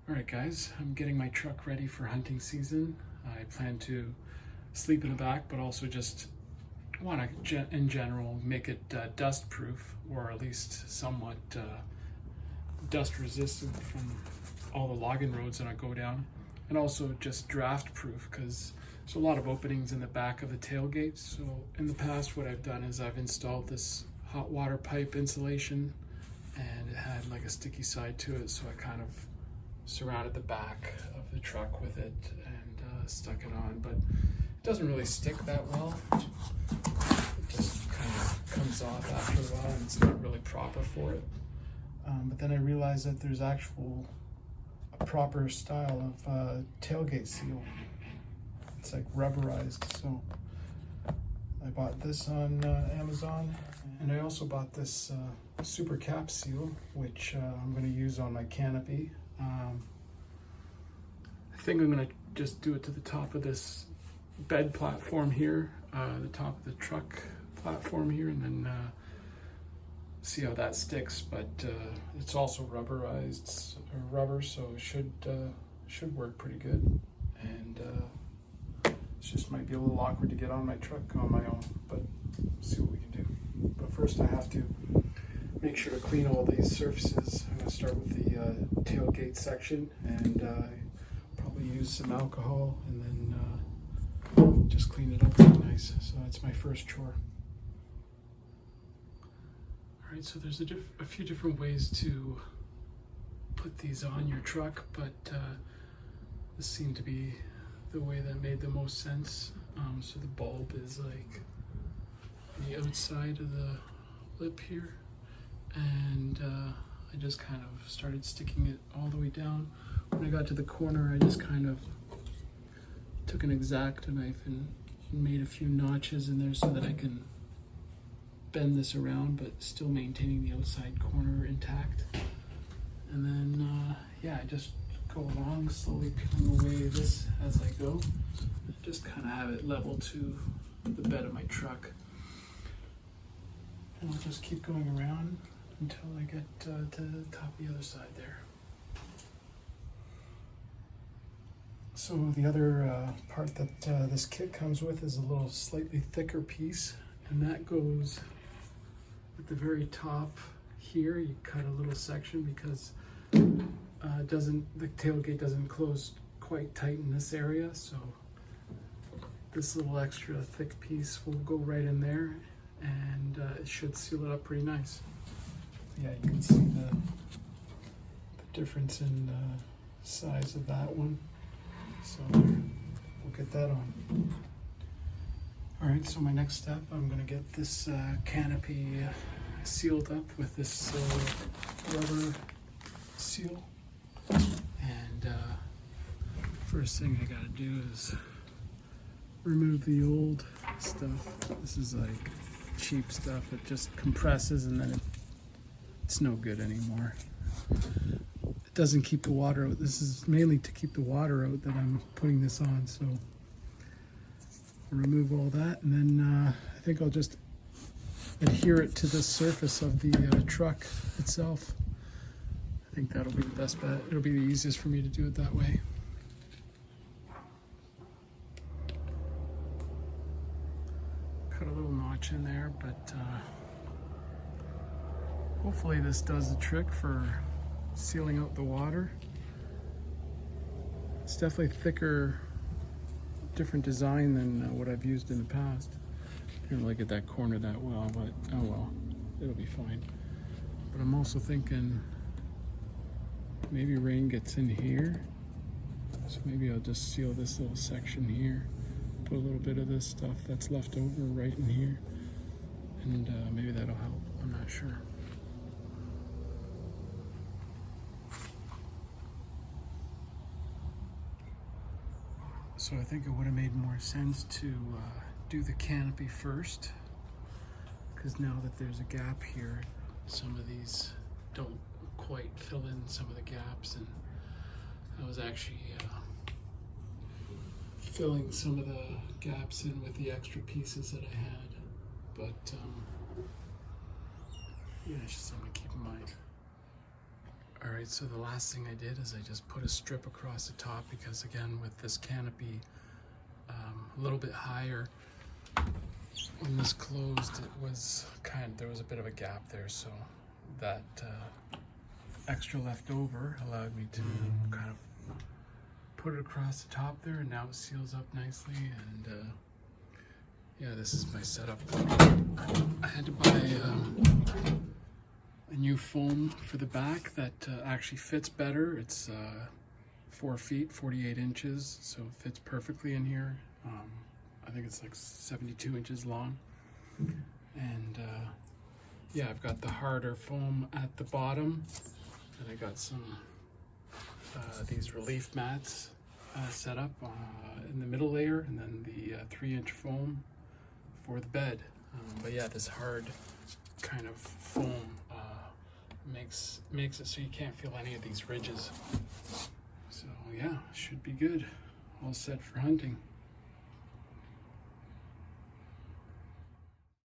Alright guys, I'm getting my truck ready for hunting season. I plan to sleep in the back, but also just want to, in general, make it dust proof, or at least somewhat dust resistant from all the logging roads that I go down. And also just draft proof, because there's a lot of openings in the back of the tailgate. So in the past what I've done is I've installed this hot water pipe insulation, and it had like a sticky side to it, so I kind of surrounded the back of the truck with it and stuck it on, but it doesn't really stick that well. It just kind of comes off after a while, and it's not really proper for it. But then I realized that there's a proper style of tailgate seal. It's like rubberized, so I bought this on Amazon, and I also bought this super cap seal, which I'm going to use on my Canopy. I think I'm going to just do it to the top of this bed platform here, the top of the truck platform here, and then see how that sticks. But it's also rubberized, rubber, so it should work pretty good. And it just might be a little awkward to get on my truck on my own, but see what we can do. But first I have to make sure to clean all these surfaces. I'm going to start with the tailgate section, and probably use some alcohol, and then just clean it up really nice. So that's my first chore. Alright, so there's a few different ways to put these on your truck, but this seemed to be the way that made the most sense. So the bulb is like on the outside of the lip here, and I just kind of started sticking it all the way down. When I got to the corner, I just kind of took an X-Acto knife and made a few notches in there so that I can bend this around, but still maintaining the outside corner intact. And then yeah, I just go along, slowly peeling away this as I go. Just kind of have it level to the bed of my truck. And I'll just keep going around until I get to the top of the other side there. So the other part that this kit comes with is a little slightly thicker piece, and that goes at the very top here. You cut a little section because the tailgate doesn't close quite tight in this area, so this little extra thick piece will go right in there, and it should seal it up pretty nice. Yeah, you can see the difference in size of that one. So we'll get that on. All right, so my next step, I'm gonna get this canopy sealed up with this rubber seal. And first thing I gotta do is remove the old stuff. This is like cheap stuff. It just compresses, and then it's no good anymore. It doesn't keep the water out. This is mainly to keep the water out that I'm putting this on. So I'll remove all that, and then I think I'll just adhere it to the surface of the truck itself. I think that'll be the best bet. It'll be the easiest for me to do it that way. Cut a little notch in there, but hopefully this does the trick for sealing out the water. It's definitely thicker, different design than what I've used in the past. I didn't look at that corner that well, but oh well, it'll be fine. But I'm also thinking maybe rain gets in here, so maybe I'll just seal this little section here, put a little bit of this stuff that's left over right in here, and maybe that'll help. I'm not sure. So I think it would have made more sense to do the canopy first, because now that there's a gap here, some of these don't quite fill in some of the gaps, and I was actually filling some of the gaps in with the extra pieces that I had. But yeah, it's just something to keep in mind. All right, so the last thing I did is I just put a strip across the top because again, with this canopy a little bit higher, when this closed, it was there was a bit of a gap there, so that extra left over allowed me to kind of put it across the top there, and now it seals up nicely. And yeah, this is my setup. I had to buy a new foam for the back that actually fits better. It's 4 feet, 48 inches, so it fits perfectly in here. I think it's like 72 inches long. And yeah, I've got the harder foam at the bottom, and I got some these relief mats set up in the middle layer, and then the 3-inch foam for the bed. But yeah, this hard kind of foam makes it so you can't feel any of these ridges. So yeah, should be good. All set for hunting.